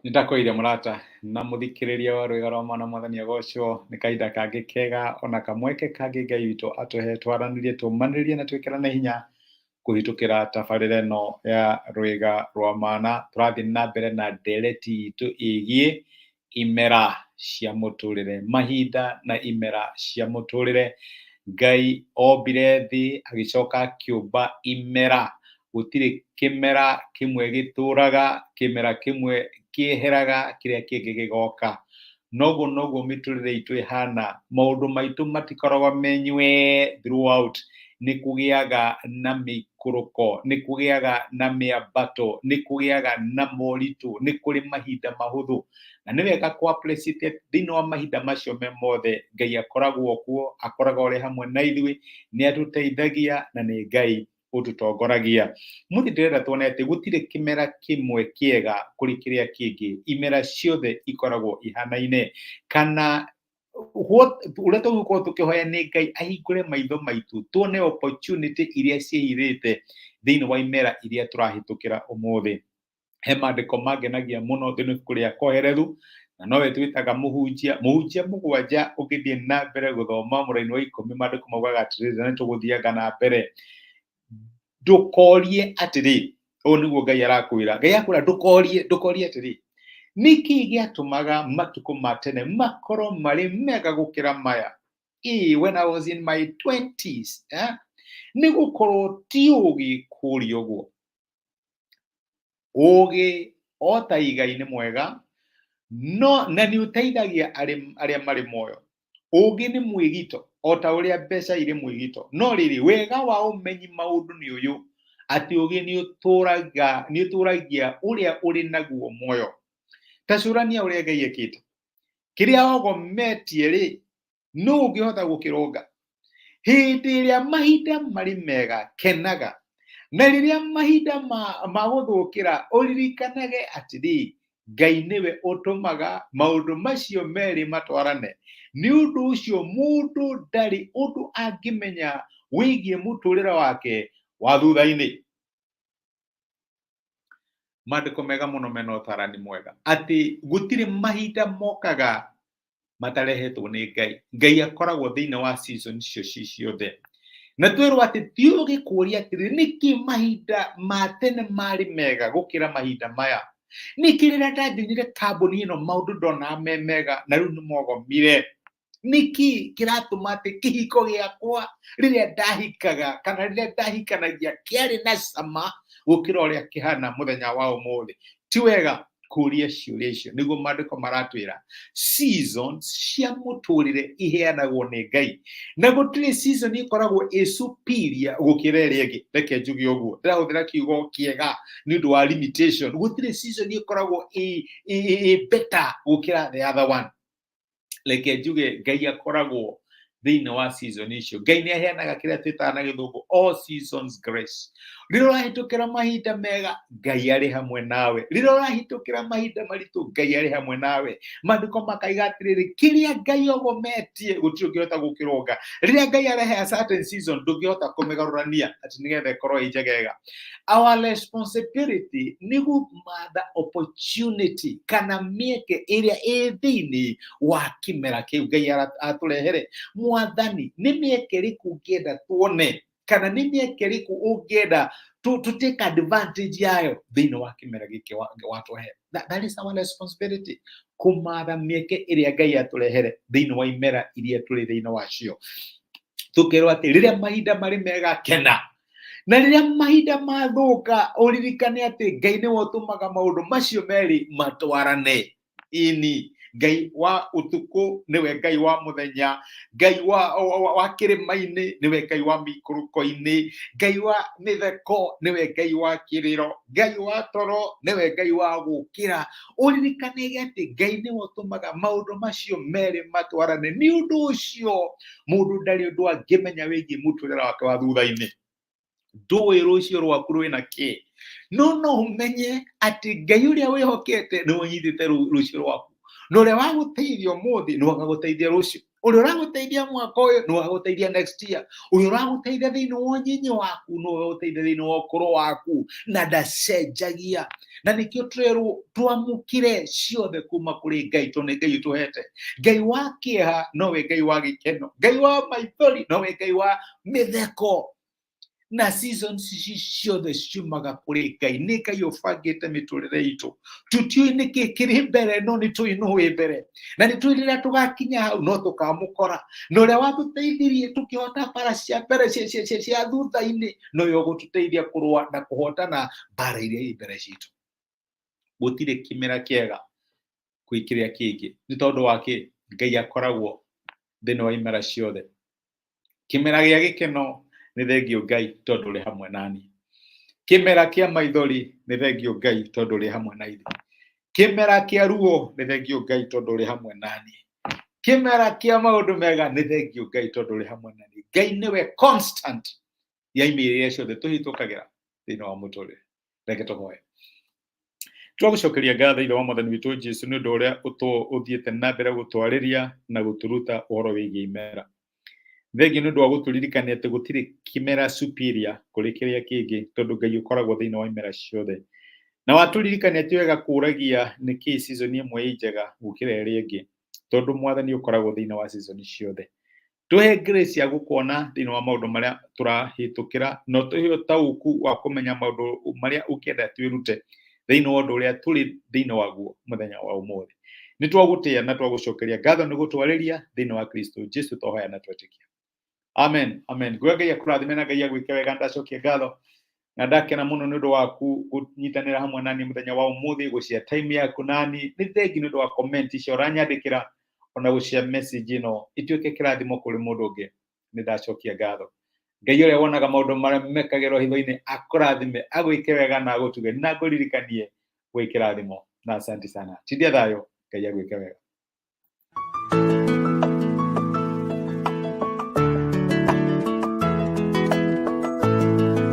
Nitakoire murata na muthikiriria wa rwega rwa mwana mwathani agocwo ni kahinda kangi kega ona kamweke kangi Ngai witu atuhe twaranirie tumaniririe na twikirane hinya kuhitukira tabarira ino ya rwega rwa mana. Turathie na mbere na ndereti itu igie imera cia muturire, mahinda na imera cia muturire. Ngai ombire thi agicoka akiumba imera. Gutiri kimera kimwe gituraga, kimera kimwe kieheraga, kiria kingi gigoka. Noguo miturire itu ihana. Maundu maitu matikoragwo menywe throughout. Ni kugiaga na mikuruko, ni kugiaga na miambato, ni kugiaga na moritu, ni kuri mahinda mahuthu. Na ni wega ku appreciate thini wa mahinda macio me mothe Ngai akoragwo kuo, akoragwo uri hamwe na ithui, ni atuteithagia na ni Ngai ututongoragia. Muthi ndirenda tuone ati gutire kimera kimwe kiega kuri kiria kingi. Imera ciothe ikoragwo ihanaine, kana uria tugukorwo tukihoya ni Ngai ahingure maitho maitu tuone opportunity iria ciihirite thiini wa imera iria turahitukira umuthi. He maandiko mangenagia muno thiini wa ibuku ria Koherethu, na nowe twitaga muhunjia mugwanja ukithie na mbere guthoma muraini wa 10 maandiko maugaga atiriri, na nituguthiaga na mbere. Ndukorie atiri, uyu niguo Ngai arakwira. Ngai akwira ndukorie atiri, niki giatumaga matuko matene makorwo mari mega gukira maya? When I was in my 20s, ni gukorwo ti ugi kuria uguo. Ugi ota igai ni mwega, no na ni uteithagia aria mari moyo. Ugi ni mwigito, ota uria mbeca iri mwigito. No riri wega wa umenyi maundu ni uyu, ati ugi ni uturagia uria uri naguo moyo. Tacurania uria Ngai ekite. Kiria ogometie ri, no ungihota gukironga. Hindi iria mahinda mari mega kenaga, na riria mahinda ma guthukira uririkanage atiri, Ngai niwe utumaga maundu macio meri matwarane. Ni undu ucio mundu ndari undu angimenya wigie muturira wake wa thutha-ini. Maandiko mega muno mena utarani mwega ati gutiri mahinda mokaga matarehetwo ni Ngai. Ngai akoragwo thiini wa season cio ciothe. Na twirwo ati ti ugi kuria atiri niki mahinda ma tene mari mega gukira mahinda maya? Niki riria ndathire kambuni ino maundu ndona me mega na riu ni mogomire? Niki kiratuma ati kihiko giakwa riria ndahikaga kana riria ndahikanagia kiari na cama gukira uria kihana muthenya wa umuthi? Ti wega kuria ciuria icio. Niguo maandiko maratwira seasons cia muturire iheanagwo ni Ngai, na gutiri season ikoragwo superior gukira iria ingi. Reke njuge uguo, ndirahuthira kiugo kiega ni undu wa limitation. Gutiri season ikoragwo better gukira the other one. Reke njuge Ngai akoragwo thiini wa season icio. Ngai ni aheanaga kiria twitaga na githungu all seasons grace. Riria urahitukira mahinda mega, Ngai ari hamwe nawe. Riria urahitukira mahinda maritu, Ngai ari hamwe nawe. Maandiko makaiga atiriri, kiria Ngai ogometie gutiri ungihota gukironga. Riria Ngai arehe a certain season, ndungihota kumigarurania ati nigetha ikorwo njegega. Our responsibility ni gumatha opportunity kana mieke iria i thiini wa kimera kiu Ngai aturehere. Mwathani, ni mieke iriku ungienda tuone, kana ni mieke iriku ungienda to take advantage yayo thiini wa kimera giki watuhe? That is our responsibility. Kumatha mieke iria Ngai aturehere thiini wa imera iria turi thiini wacio. Tukirwo ati riria mahinda mari mega kena, na riria mahinda mathuka uririkane ati Ngai niwe utumaga maundu macio meri matwarane. Ini Ngai wa utuku niwe Ngai wa muthenya, Ngai wa kirima-ini niwe Ngai wa mikuruko-ini, Ngai wa mitheko niwe Ngai wa kiriro, Ngai wa toro niwe Ngai wa gukira. Uririkane ati Ngai niwe utumaga maundu macio meri matwarane. Ni undu ucio mundu ndari undu angimenya wigie muturira wake wa thutha-ini. Ndui rucio rwaku rwina ki? No umenye ati Ngai uria wihokete ni unyitite rucio rwaku, na uria waguteithia umuthi ni agaguteithia rucio. Uri uraguteithia mwaka uyu no aguteithia next year. Uri uraguteithia thiini wa nyinyi waku no aguteithia thiini wa ukuru waku na ndacenjagia. Na nikio twerwo twamukire ciothe kuma kuri Ngai to ni Ngai tuhete. Ngai wa kieha no we Ngai wa gikeno. Ngai wa maithori no we Ngai wa mitheko. Na seasons ciothe ciumaga kuri Ngai. Ni Ngai ubangite miturire itu. Tutiui niki kiri mbere no ni tuinui mbere. Na ni tuirira tugakinya hau no tukamukora. No ria watuteithirie tukihota bara cia mbere cia thutha-ini no yo gututeithia kurwa na kuhotana bara iria i mbere citu. Gutire kimera kiega kwikiria kingi ni tondu wake Ngai akoragwo thini wa imera ciothe. Kimera gia gikeno ni thengio Ngai tondu ri hamwe nani. Kimera kia maithori ni thengio Ngai tondu ri hamwe na ithuĩ. Kimera kia ruo ni thengio Ngai tondu ri hamwe nani. Kimera kia maundu mega ni thengio Ngai tondu ri hamwe nani. Ngai niwe constant ya imirire ciothe tuhitukagira thini wa muturire. Reke tuhoe. Twagucokeria ngatho ithe wa Mwathani witũ Jesu nĩ ũndũ ũrĩa ũthiĩte na mbere gũtwarĩria na gũtũruta ũhoro wĩgiĩ imera. Thengiũ nĩ ũndũ wa gũtũririkania atĩ gũtirĩ kimera superior kũrĩ kĩrĩa kĩngĩ tondũ Ngai ũkoragwo thĩinĩ wa imera ciothe. Na watũririkania atĩ wega kũragia nĩkĩ season ĩmwe ĩ njega gũkĩra ĩrĩa ĩngĩ tondũ Mwathani ũkoragwo thĩinĩ wa season ciothe. Tuhe grace ya gũkuona thĩinĩ wa maũndũ marĩa tũrahĩtũkĩra no tuhe ũtaũku wa kũmenya maũndũ marĩa ũkĩenda twĩrute thĩinĩ wa ũndũ ũrĩa tũrĩ thĩinĩ waguo mũthenya wa ũmũthĩ. Nĩ twagũtĩa na twagũcokeria ngatho nĩ gũtwarĩria thĩinĩ wa Kristo Jesu twahoya na twetĩkia. Amen, amen. Ngũya Ngai akũrathime na Ngai agwĩke wega ndacokia ngatho na ndakena mũno nĩ ũndũ waku gũnyitanĩra hamwe nani mũthenya wa ũmũthĩ gũcia time yaku nani. Nĩ thengi nĩ ũndũ wa comment icio ũranyandĩkĩra ona gũcia message ĩno ituĩke kĩrathimo kũrĩ mũndũ ũngĩ. Nĩ ndacokia ngatho. Ngai ũrĩa wonaga maũndũ marĩa mekagĩrwo hitho-inĩ akũrathime agwĩke wega na agũtuge na ngũririkanie gwĩ kĩrathimo na asante sana. Tindia thayũ Ngai agwĩke wega.